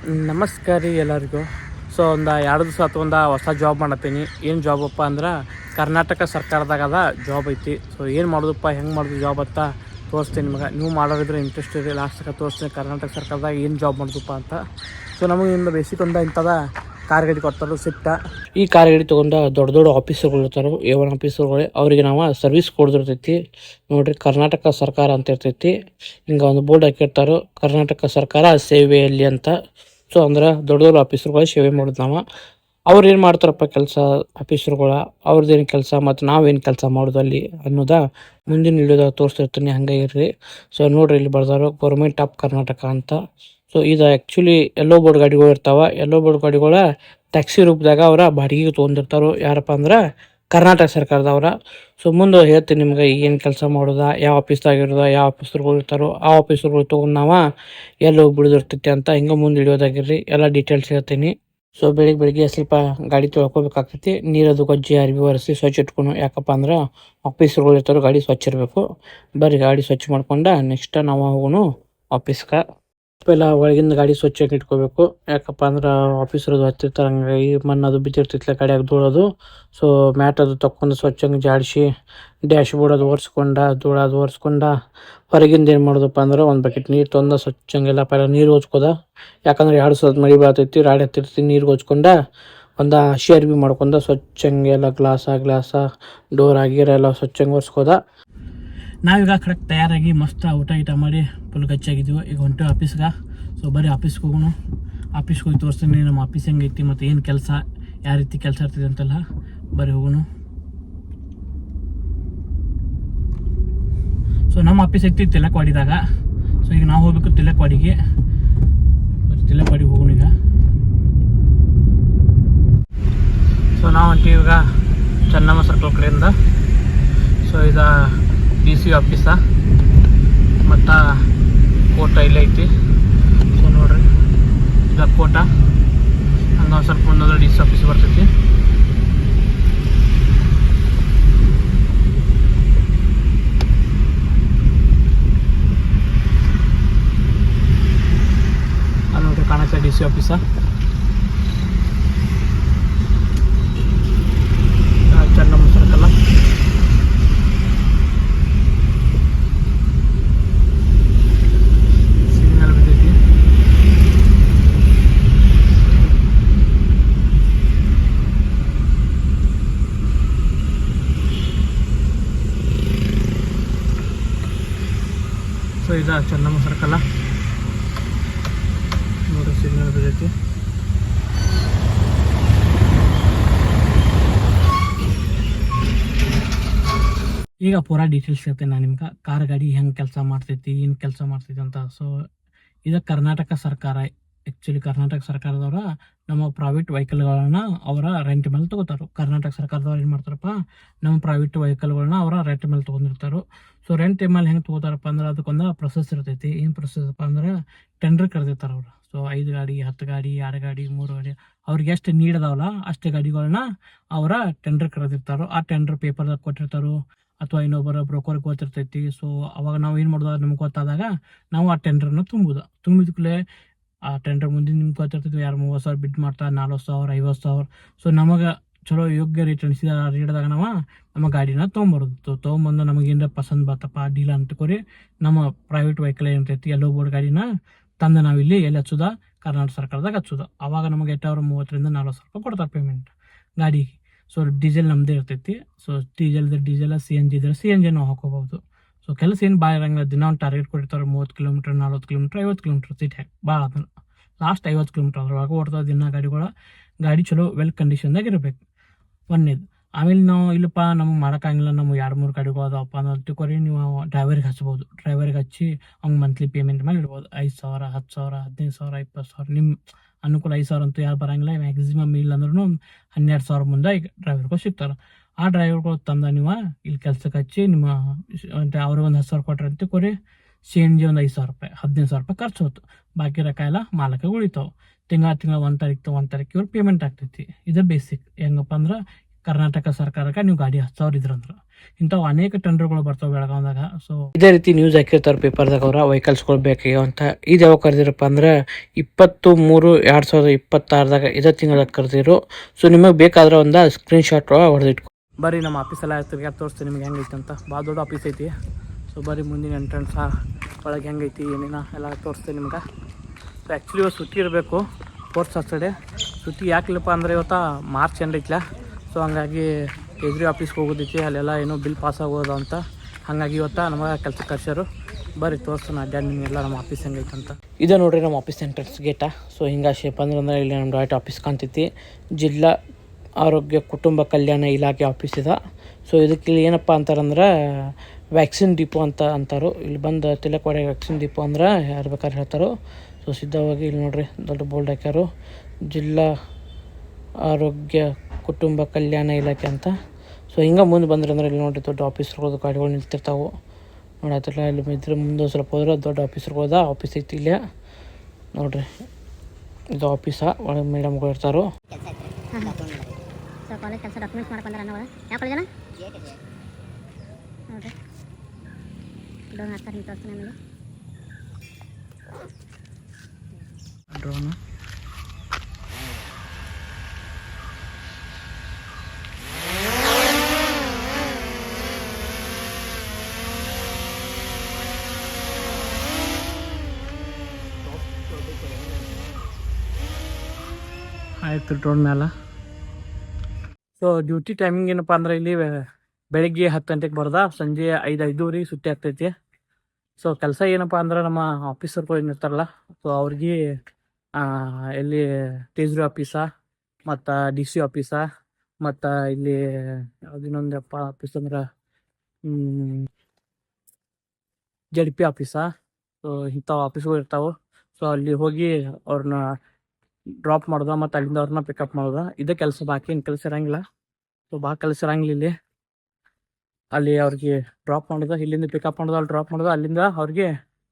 ನಮಸ್ಕಾರ ರೀ ಎಲ್ಲರಿಗೂ. ಸೊ ಒಂದು 2 ದಿವಸ ಆತು ಒಂದು ಹೊಸ ಜಾಬ್ ಮಾಡತ್ತೀನಿ. ಏನು ಜಾಬಪ್ಪ ಅಂದ್ರೆ ಕರ್ನಾಟಕ ಸರ್ಕಾರದಾಗ ಅದ ಜಾಬ್ ಐತಿ. ಸೊ ಏನು ಮಾಡೋದಪ್ಪ, ಹೆಂಗೆ ಮಾಡೋದು ಜಾಬ್ ಅಂತ ತೋರಿಸ್ತೀನಿ ನಿಮಗೆ. ನೀವು ಮಾಡೋದಿದ್ರೆ ಇಂಟ್ರೆಸ್ಟ್ ಇದೆ, ಲಾಸ್ಟಿಗೆ ತೋರಿಸ್ತೀನಿ ಕರ್ನಾಟಕ ಸರ್ಕಾರದಾಗ ಏನು ಜಾಬ್ ಮಾಡೋದಪ್ಪ ಅಂತ. ಸೊ ನಮಗೆ ಇಂದ ಬೇಸಿಕ್ ಒಂದು ಇಂಥದ ಕಾರ್ ಗಾಡಿ ಕೊಡ್ತಾರೆ ಸಿಫ್ಟ. ಈ ಕಾರ್ ಗಾಡಿ ತೊಗೊಂಡು ದೊಡ್ಡ ದೊಡ್ಡ ಆಫೀಸರ್ಗಳು ಇರ್ತಾರೆ, A1 ಆಫೀಸರ್ಗಳೇ, ಅವರಿಗೆ ನಾವು ಸರ್ವಿಸ್ ಕೊಡ್ದಿರ್ತೈತಿ. ನೋಡಿರಿ, ಕರ್ನಾಟಕ ಸರ್ಕಾರ ಅಂತ ಇರ್ತೈತಿ. ಹಿಂಗೆ ಒಂದು ಬೋರ್ಡ್ ಹಾಕಿರ್ತಾರೆ, ಕರ್ನಾಟಕ ಸರ್ಕಾರ ಸೇವೆಯಲ್ಲಿ ಅಂತ. ಸೊ ಅಂದ್ರೆ ದೊಡ್ಡ ದೊಡ್ಡ ಆಫೀಸರ್ಗಳು ಸೇವೆ ಮಾಡೋದು ನಾವು. ಅವ್ರು ಏನು ಮಾಡ್ತಾರಪ್ಪ ಕೆಲಸ, ಆಫೀಸರ್ಗಳ ಅವ್ರದ್ದೇನು ಕೆಲಸ ಮತ್ತು ನಾವೇನು ಕೆಲಸ ಮಾಡೋದು ಅಲ್ಲಿ ಅನ್ನೋದ ಮುಂದಿನ ವಿಡಿಯೋದಾಗ ತೋರಿಸ್ತಿರ್ತೀನಿ, ಹಂಗೆ ಇರ್ರಿ. ಸೊ ನೋಡಿರಿ, ಇಲ್ಲಿ ಬರ್ದಾರೋ ಗೌರ್ಮೆಂಟ್ ಆಫ್ ಕರ್ನಾಟಕ ಅಂತ. ಸೊ ಇದು ಆ್ಯಕ್ಚುಲಿ ಎಲ್ಲೋ ಬೋರ್ಡ್ ಗಾಡಿಗಳು ಇರ್ತಾವೆ. ಎಲ್ಲೋ ಬೋರ್ಡ್ ಗಾಡಿಗಳ ಟ್ಯಾಕ್ಸಿ ರೂಪದಾಗ ಅವರ ಬಾಡಿಗೆಗೆ ತೊಗೊಂಡಿರ್ತಾರೋ ಯಾರಪ್ಪ ಅಂದ್ರೆ ಕರ್ನಾಟಕ ಸರ್ಕಾರದವ್ರ. ಸೊ ಮುಂದೆ ಹೇಳ್ತೀನಿ ನಿಮ್ಗೆ ಏನು ಕೆಲಸ ಮಾಡೋದ, ಯಾವ ಆಫೀಸ್ದಾಗ ಇರೋದ, ಯಾವ ಆಫೀಸರ್ಗಳು ಇರ್ತಾರೋ ಆ ಆಫೀಸರ್ಗಳು ತೊಗೊಂಡು ನಾವು ಎಲ್ಲಿ ಹೋಗಿ ಬಿಡೋದಿರ್ತೈತಿ ಅಂತ ಹಿಂಗೆ ಮುಂದೆ ಹಿಡಿಯೋದಾಗಿರ್ರಿ, ಎಲ್ಲ ಡೀಟೇಲ್ಸ್ ಹೇಳ್ತೀನಿ. ಸೊ ಬೆಳಿಗ್ಗೆ ಸ್ವಲ್ಪ ಗಾಡಿ ತೊಳ್ಕೊಬೇಕಾಗ್ತೈತಿ. ನೀರದು ಗೊಜ್ಜಿ ಅರ್ಬಿ ಒರೆಸಿ ಸ್ವಚ್ಛ ಇಟ್ಕೊಂಡು, ಯಾಕಪ್ಪ ಅಂದ್ರೆ ಆಫೀಸರ್ಗಳು ಇರ್ತಾರೋ ಗಾಡಿ ಸ್ವಚ್ಛ ಇರಬೇಕು. ಬರ್ರಿ ಗಾಡಿ ಸ್ವಚ್ಛ ಮಾಡ್ಕೊಂಡು ನೆಕ್ಸ್ಟ್ ನಾವು ಹೋಗೋಣ ಆಫೀಸ್ಗೆ. ಎಲ್ಲ ಒಳಗಿಂದ ಗಾಡಿ ಸ್ವಚ್ಛಾಗಿ ಇಟ್ಕೋಬೇಕು, ಯಾಕಪ್ಪ ಅಂದ್ರೆ ಆಫೀಸರ್ದು ಹತ್ತಿರ್ತಾರೆ, ಹಂಗಾಗಿ ಮಣ್ಣದು ಬಿದ್ದಿರ್ತೈತಿಲ್ಲ ಗಾಡಿಯಾಗ ಧೂಳೋದು. ಸೊ ಮ್ಯಾಟ್ ಅದು ತಕ್ಕೊಂಡು ಸ್ವಚ್ಛಂಗೆ ಜಾಡಿಸಿ ಡ್ಯಾಶ್ ಬೋರ್ಡ್ ಅದು ಒರೆಸ್ಕೊಂಡ ಧೂಳದು ಒರೆಸ್ಕೊಂಡ ಹೊರಗಿಂದ ಏನು ಮಾಡೋದಪ್ಪ ಅಂದ್ರೆ ಒಂದು ಬಕೆಟ್ ನೀರು ತೊಂದು ಸ್ವಚ್ಛಂಗೆಲ್ಲ ಪರ ನೀರು ಹೊಚ್ಕೋದ. ಯಾಕಂದ್ರೆ 2 ಸಲ ಮಳೆ ಬರ್ತೈತಿ, ರಾಡಿ ಹತ್ತಿರ್ತಿ, ನೀರು ಹೊಚ್ಕೊಂಡ ಒಂದು ಹಸಿ ಅರ್ಬಿ ಮಾಡ್ಕೊಂಡು ಸ್ವಚ್ಛಂಗೆ ಎಲ್ಲ ಗ್ಲಾಸ ಡೋರ್ ಆಗಿರ ಎಲ್ಲ ಸ್ವಚ್ಛಂಗೆ ಒರೆಸ್ಕೋದ. ನಾವೀಗ ಕರೆಕ್ಟ್ ತಯಾರಾಗಿ ಮಸ್ತ್ ಊಟ ಮಾಡಿ ಫುಲ್ ಗಚ್ಚಾಗಿದ್ದೀವಿ. ಈಗ ಹೊಂಟು ಆಫೀಸ್ಗೆ. ಸೊ ಬರೀ ಆಫೀಸ್ಗೆ ಹೋಗೋಣ. ಆಫೀಸ್ಗೆ ಹೋಗಿ ತೋರಿಸ್ತೀನಿ ನಮ್ಮ ಆಫೀಸ್ ಹೆಂಗೈತಿ ಮತ್ತು ಏನು ಕೆಲಸ, ಯಾವ ರೀತಿ ಕೆಲಸ ಇರ್ತದೆ ಅಂತೆಲ್ಲ. ಬರೀ ಹೋಗೋಣ. ಸೊ ನಮ್ಮ ಆಫೀಸ್ ಐತಿ ತಿಲಕವಾಡಿದಾಗ. ಸೊ ಈಗ ನಾವು ಹೋಗ್ಬೇಕು ತಿಲಕವಾಡಿಗೆ. ಬರೀ ತಿಲಕವಾಡಿಗೆ ಹೋಗೋಣ ಈಗ. ಸೊ ನಾವು ಹೊಂಟೀವಿ ಈಗ ಚೆನ್ನಮ್ಮ ಸರ್ಕಲ್ ಕಡೆಯಿಂದ. ಸೊ ಇದು DC ಆಫೀಸ ಮತ್ತು ಕೋಟ ಇಲ್ಲೇ ಐತಿ. ಸೊ ನೋಡ್ರಿ, ಇದು ಕೋಟ. ಹಂಗೆ ಒಂದು ಸ್ವಲ್ಪ ಮುಂದೆ DC ಆಫೀಸ್ ಬರ್ತೈತಿ. ಅಲ್ಲಿ ನೋಡ್ರಿ ಕಾಣತ್ತೆ DC office. Chennamma circle. So ಇದು ಚೆನ್ನಮ್ಮ ಸರ್ಕಲ್ ನೋಡ್ರಿ, ಸಿಗ್ನಲ್ ಬಿದ್ದೈತಿ. ಈಗ ಪೂರಾ ಡೀಟೇಲ್ಸ್ ಹೇಳ್ತೇನೆ ನಾನು ನಿಮ್ಗೆ, ಕಾರ್ ಗಾಡಿ ಹೆಂಗೆ ಕೆಲಸ ಮಾಡ್ತೈತಿ, ಏನು ಕೆಲಸ ಮಾಡ್ತೈತಿ ಅಂತ. ಸೊ ಇದು ಕರ್ನಾಟಕ ಸರ್ಕಾರ. ಆ್ಯಕ್ಚುಲಿ ಕರ್ನಾಟಕ ಸರ್ಕಾರದವ್ರ ನಮ್ಮ ಪ್ರೈವೇಟ್ ವೆಹಿಕಲ್ಗಳನ್ನ ಅವರ ರೆಂಟ್ ಮೇಲೆ ತೊಗೋತಾರೆ. ಕರ್ನಾಟಕ ಸರ್ಕಾರದವ್ರು ಏನು ಮಾಡ್ತಾರಪ್ಪ, ನಮ್ಮ ಪ್ರೈವೇಟ್ ವೆಹಿಕಲ್ಗಳನ್ನ ಅವರ ರೆಂಟ್ ಮೇಲೆ ತೊಗೊಂಡಿರ್ತಾರೆ. ಸೊ ರೆಂಟ್ ಮೇಲೆ ಹೆಂಗೆ ತೊಗೋತಾರಪ್ಪ ಅಂದ್ರೆ ಅದಕ್ಕೊಂದು ಪ್ರೊಸೆಸ್ ಇರ್ತೈತಿ. ಏನು ಪ್ರೊಸೆಸ್ ಅಪ್ಪ ಅಂದ್ರೆ ಟೆಂಡರ್ ಕರೆದಿರ್ತಾರೆ ಅವರು. ಸೊ 5 ಗಾಡಿ 10 ಗಾಡಿ 2 ಗಾಡಿ 3 ಗಾಡಿ ಅವ್ರಿಗೆ ಎಷ್ಟು ನೀಡದಾವಲ್ಲ ಅಷ್ಟು ಗಾಡಿಗಳನ್ನ ಅವರ ಟೆಂಡರ್ ಕರೆದಿರ್ತಾರೋ. ಆ ಟೆಂಡರ್ ಪೇಪರ್ದಾಗ ಕೊಟ್ಟಿರ್ತಾರೋ ಅಥವಾ ಇನ್ನೊಬ್ಬರ ಬ್ರೋಕರ್ಗೆ ಗೊತ್ತಿರ್ತೈತಿ. ಸೊ ಅವಾಗ ನಾವು ಏನು ಮಾಡೋದು, ನಮ್ಗೆ ಗೊತ್ತಾದಾಗ ನಾವು ಆ ಟೆಂಡರ್ನ ತುಂಬಿದ್ಕೂಲೆ ಆ ಟೆಂಡರ್ ಮುಂದೆ ನಿಮ್ಗೆ ಗೊತ್ತಿರ್ತೈತಿ. ಯಾರು 30,000 ಬಿಡ್ ಮಾಡ್ತಾರೆ, 40,000 50,000. ಸೊ ನಮಗೆ ಚಲೋ ಯೋಗ್ಯ ರೇಟ್ ಅನಿಸಿದ ಆ ರೇಟ್ದಾಗ ನಾವು ನಮ್ಮ ಗಾಡಿನ ತೊಗೊಂಬಂದು ನಮಗೇನಾರ ಪಸಂದ್ ಬರ್ತಪ್ಪ ಡೀಲ್ ಅಂತಕೋರಿ ನಮ್ಮ ಪ್ರೈವೇಟ್ ವೆಹಿಕಲ್ ಏನಿರ್ತೈತಿ ಎಲ್ಲೋ ಬೋರ್ಡ್ ಗಾಡಿನ ತಂದು ನಾವಿಲ್ಲಿ ಎಲ್ಲಿ ಹಚ್ಚೋದ, ಕರ್ನಾಟಕ ಸರ್ಕಾರದಾಗ ಹಚ್ಚೋದ. ಅವಾಗ ನಮಗೆ 30,000 40,000 ರೂಪಾಯಿ ಕೊಡ್ತಾರೆ ಪೇಮೆಂಟ್ ಗಾಡಿಗೆ. ಸೊ ಡೀಸೆಲ್ ನಮ್ಮದೇ ಇರ್ತೈತಿ. ಸೊ ಡೀಸೆಲ್ CNG ಇದ್ರೆ CNG ನಾವು ಹಾಕೋಬಹುದು. ಸೊ ಕೆಲಸ ಏನು ಭಾಳ ಇರಂಗಿಲ್ಲ. ದಿನ ಒಂದು ಟಾರ್ಗೆಟ್ ಕೊಟ್ಟಿರ್ತಾರೆ, 30 ಕಿಲೋಮೀಟರ್ 40 ಕಿಲೋಮೀಟರ್ 50 ಕಿಲೋಮೀಟರ್ ಸಿಟಿ ಭಾಳ ಅದನ್ನು ಲಾಸ್ಟ್ 50 ಕಿಲೋಮೀಟರ್ ಅದ್ರೊಳಗೆ ಓಡ್ತಾವೆ ದಿನ ಗಾಡಿಗಳು. ಗಾಡಿ ಚಲೋ ವೆಲ್ ಕಂಡೀಷನ್ದಾಗ ಇರಬೇಕು ಒಂದೇದು. ಆಮೇಲೆ ನಾವು ಇಲ್ಲಪ್ಪ ನಮಗೆ ಮಾಡೋಕ್ಕಾಗಿಲ್ಲ, ನಮಗೆ 2-3 ಗಾಡಿಗಳು ಅದಾವಪ್ಪ ಅನ್ನೋದು ತಿಳ್ಕೊರಿ, ನೀವು ಡ್ರೈವರಿಗೆ ಹಚ್ಬೋದು. ಡ್ರೈವರಿಗೆ ಹಚ್ಚಿ ಅವ್ನು ಮಂತ್ಲಿ ಪೇಮೆಂಟ್ ಮೇಲೆ ಇಡ್ಬೋದು. 5,000 10,000 15,000 20,000 ನಿಮ್ಮ ಅನುಕೂಲ. 5,000 ಅಂತೂ ಯಾರು ಬರೋಂಗಿಲ್ಲ. ಮ್ಯಾಕ್ಸಿಮಮ್ ಇಲ್ಲ ಅಂದ್ರೂ 12,000 ಮುಂದೆ ಈಗ ಡ್ರೈವರ್ಗಳು ಸಿಗ್ತಾರೆ. ಆ ಡ್ರೈವರ್ಗಳು ತಂದ ನೀವು ಇಲ್ಲಿ ಕೆಲ್ಸಕ್ಕೆ ಹಚ್ಚಿ ನಿಮ್ಮ ಅವ್ರಿಗೆ ಒಂದು 10,000 ಕೊಟ್ರೆ ಅಂತ ಕೊರಿ. CNG ಒಂದು 5,000 ರೂಪಾಯಿ 15,000 ರೂಪಾಯಿ ಖರ್ಚು ಹೋಯ್ತು. ಬಾಕಿ ರೊಕ್ಕ ಎಲ್ಲ ಮಾಲಕ್ಕೆ ಉಳಿತಾವೆ. ತಿಂಗಳ 1 ತಾರೀಕು ಇವ್ರು ಪೇಮೆಂಟ್ ಆಗ್ತೈತಿ. ಇದು ಬೇಸಿಕ್. ಹೆಂಗಪ್ಪ ಅಂದ್ರೆ ಕರ್ನಾಟಕ ಸರ್ಕಾರಕ್ಕೆ ನೀವು ಗಾಡಿ ಹಚ್ಚೋರಿದ್ರಂದ್ರೆ ಇಂಥವು ಅನೇಕ ಟೆಂಡರ್ಗಳು ಬರ್ತಾವೆ ಬೆಳಗಾವ್ದಾಗ. ಸೊ ಇದೇ ರೀತಿ ನ್ಯೂಸ್ ಹಾಕಿರ್ತಾರೆ ಪೇಪರ್ದಾಗ ಅವ್ರ ವೆಹಿಕಲ್ಸ್ಗಳು ಬೇಕಾಗ್ಯಾವ ಅಂತ. ಇದು ಯಾವಾಗ ಕರೆದಿರಪ್ಪ ಅಂದ್ರೆ 23/2026 ಇದೇ ತಿಂಗಳಾಗ ಕರೆದಿರು. ಸೊ ನಿಮಗೆ ಬೇಕಾದ್ರೆ ಒಂದು ಸ್ಕ್ರೀನ್ಶಾಟ್ ಹೊಡೆದಿಟ್ಕೊ. ಬರ್ರಿ ನಮ್ಮ ಆಫೀಸ್ ಎಲ್ಲ ತಿರ್ಗಾಡಿ ತೋರಿಸ್ತೀನಿ ನಿಮ್ಗೆ ಹೆಂಗೈತೆ ಅಂತ. ಭಾಳ ದೊಡ್ಡ ಆಫೀಸ್ ಐತಿ. ಸೊ ಬರ್ರಿ ಮುಂದಿನ ಎಂಟ್ರೆನ್ಸ ಒಳಗೆ ಹೆಂಗೈತಿ ಏನೇನ ಎಲ್ಲ ತೋರಿಸ್ತೀನಿ ನಿಮ್ಗೆ. ಸೊ ಆ್ಯಕ್ಚುಲಿ ಇವತ್ತು ಸುಟ್ಟಿ ಇರಬೇಕು, 4th ಸಾಟರ್ಡೆ. ಸುಟ್ಟಿ ಯಾಕಿಲ್ಲಪ್ಪ ಅಂದರೆ ಇವತ್ತು ಮಾರ್ಚ್ ಎಂಡ್ ಐತ್ಲ. ಸೊ ಹಂಗಾಗಿ ಕೇಜ್ರಿ ಆಫೀಸ್ಗೆ ಹೋಗೋದೈತಿ, ಅಲ್ಲೆಲ್ಲ ಏನೋ ಬಿಲ್ ಪಾಸ್ ಆಗೋದು ಅಂತ. ಹಾಗಾಗಿ ಇವತ್ತು ನಮಗೆ ಕೆಲಸಕ್ಕೆ ಕರ್ಸ್ಯಾರು. ಬರ್ರಿ ತೋರಿಸ್ತಾನೆ ಅಡ್ಡಾಡಿ ನಿಮಗೆಲ್ಲ ನಮ್ಮ ಆಫೀಸ್ ಹೆಂಗೈತೆ ಅಂತ. ಇದು ನೋಡಿರಿ ನಮ್ಮ ಆಫೀಸ್ ಎಂಟ್ರೆನ್ಸ್ ಗೇಟಾ. ಸೊ ಹಿಂಗೆ ಶೇಪ್ ಅಂದ್ರೆ ಇಲ್ಲಿ ನಮ್ಮ ಡೈರೆಕ್ಟ್ ಆಫೀಸ್ ಕಾಣ್ತೈತಿ. ಜಿಲ್ಲಾ ಆರೋಗ್ಯ ಕುಟುಂಬ ಕಲ್ಯಾಣ ಇಲಾಖೆ ಆಫೀಸ್ ಇದೆ. ಸೊ ಇದಕ್ಕೆ ಇಲ್ಲಿ ಏನಪ್ಪ ಅಂತಾರಂದ್ರೆ ವ್ಯಾಕ್ಸಿನ್ ಡಿಪೋ ಅಂತ ಅಂತಾರೋ. ಇಲ್ಲಿ ಬಂದು ತಿಲಕವಾಡ ವ್ಯಾಕ್ಸಿನ್ ಡಿಪೋ ಅಂದ್ರೆ ಯಾರು ಬೇಕಾದ್ರೆ ಹೇಳ್ತಾರೋ. ಸೊ ಸಿದ್ಧವಾಗಿ ಇಲ್ಲಿ ನೋಡ್ರಿ ದೊಡ್ಡ ಬೋಲ್ಡ್ ಹಾಕ್ಯಾರು, ಜಿಲ್ಲಾ ಆರೋಗ್ಯ ಕುಟುಂಬ ಕಲ್ಯಾಣ ಇಲಾಖೆ ಅಂತ. ಸೊ ಹಿಂಗೆ ಮುಂದೆ ಬಂದ್ರೆ ಅಂದ್ರೆ ಇಲ್ಲಿ ನೋಡಿರಿ ದೊಡ್ಡ ಆಫೀಸ್ಗಳು ಗಾಡಿಗಳು ನಿಂತಿರ್ತಾವೆ ನೋಡತ್ತಲ್ಲ. ಇಲ್ಲಿ ಇದ್ರೆ ಮುಂದೆ ಸ್ವಲ್ಪ ಹೋದ್ರೆ ದೊಡ್ಡ ಆಫೀಸ್ಗಳದ ಆಫೀಸ್ ಐತಿ ಇಲ್ಲಿ ನೋಡ್ರಿ. ಇದು ಆಫೀಸ ಒಳಗೆ ಮೇಡಮ್ಗಳು ಇರ್ತಾರೋ. ಸೊ ಕಾಲೇಜ್ ಕೆಲಸ ಡಾಕ್ಯುಮೆಂಟ್ಸ್ ಮಾಡ್ಕೊಂಡ್ರೆ ಅನ್ನೋ ಯಾವ ಕಾಲೇಜನ ನೋಡಿರಿ ಡ್ರೋನ್ ಹಾಕ್ತಾರೆ ಹಿಂಗೆ ತೋರಿಸ್ತಾನೆ ನಮಗೆ. ಡ್ರೋನು ಆಯ್ತು ಡ್ರೋನ್ ಮೇಲೆ. ಸೊ ಡ್ಯೂಟಿ ಟೈಮಿಂಗ್ ಏನಪ್ಪ ಅಂದ್ರೆ ಇಲ್ಲಿ ಬೆಳಿಗ್ಗೆ 10 ಗಂಟೆಗೆ ಬರೋದ, ಸಂಜೆ 5:05 ಸುಟ್ಟಿ ಆಗ್ತೈತಿ. ಸೊ ಕೆಲಸ ಏನಪ್ಪ ಅಂದ್ರೆ ನಮ್ಮ ಆಫೀಸರ್ಗಳು ಏನಿರ್ತಾರಲ್ಲ, ಸೊ ಅವ್ರಿಗೆ ಇಲ್ಲಿ ತೇಜ್ರಿ ಆಫೀಸ ಮತ್ತು DC ಆಫೀಸ ಮತ್ತು ಇಲ್ಲಿ ಯಾವುದಿನ್ನೊಂದಪ್ಪ ಆಫೀಸ್ ಅಂದ್ರೆ JDP ಆಫೀಸ. ಸೊ ಇಂಥವು ಆಫೀಸ್ಗಳು ಇರ್ತಾವೆ. ಸೊ ಅಲ್ಲಿ ಹೋಗಿ ಅವ್ರನ್ನ ಡ್ರಾಪ್ ಮಾಡೋದು ಮತ್ತು ಅಲ್ಲಿಂದ ಅವ್ರನ್ನ ಪಿಕಪ್ ಮಾಡೋದು, ಇದೇ ಕೆಲಸ. ಬಾಕಿ ಏನು ಕೆಲಸ ಇರೋಂಗಿಲ್ಲ. ಸೊ ಭಾಳ ಕೆಲಸ ಇರೋಂಗಿಲ್ಲ ಇಲ್ಲಿ. ಅಲ್ಲಿ ಅವ್ರಿಗೆ ಡ್ರಾಪ್ ಮಾಡೋದು, ಇಲ್ಲಿಂದ ಪಿಕಪ್ ಮಾಡೋದು, ಅಲ್ಲಿ ಡ್ರಾಪ್ ಮಾಡೋದು, ಅಲ್ಲಿಂದ ಅವ್ರಿಗೆ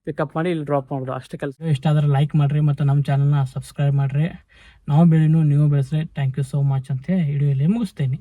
ಪಿಕಪ್ ಮಾಡಿ ಇಲ್ಲಿ ಡ್ರಾಪ್ ಮಾಡೋದು, ಅಷ್ಟೇ ಕೆಲಸ. ಇಷ್ಟ ಆದರೆ ಲೈಕ್ ಮಾಡಿರಿ ಮತ್ತು ನಮ್ಮ ಚಾನಲ್ನ ಸಬ್ಸ್ಕ್ರೈಬ್ ಮಾಡಿರಿ. ನಾವು ಬೆಳೆನೂ ನೀವು ಬೆಳೆಸ್ರಿ. ಥ್ಯಾಂಕ್ ಯು ಸೋ ಮಚ್ ಅಂತ ವಿಡಿಯೋ ಇಲ್ಲಿ ಮುಗಿಸ್ತೇನೆ.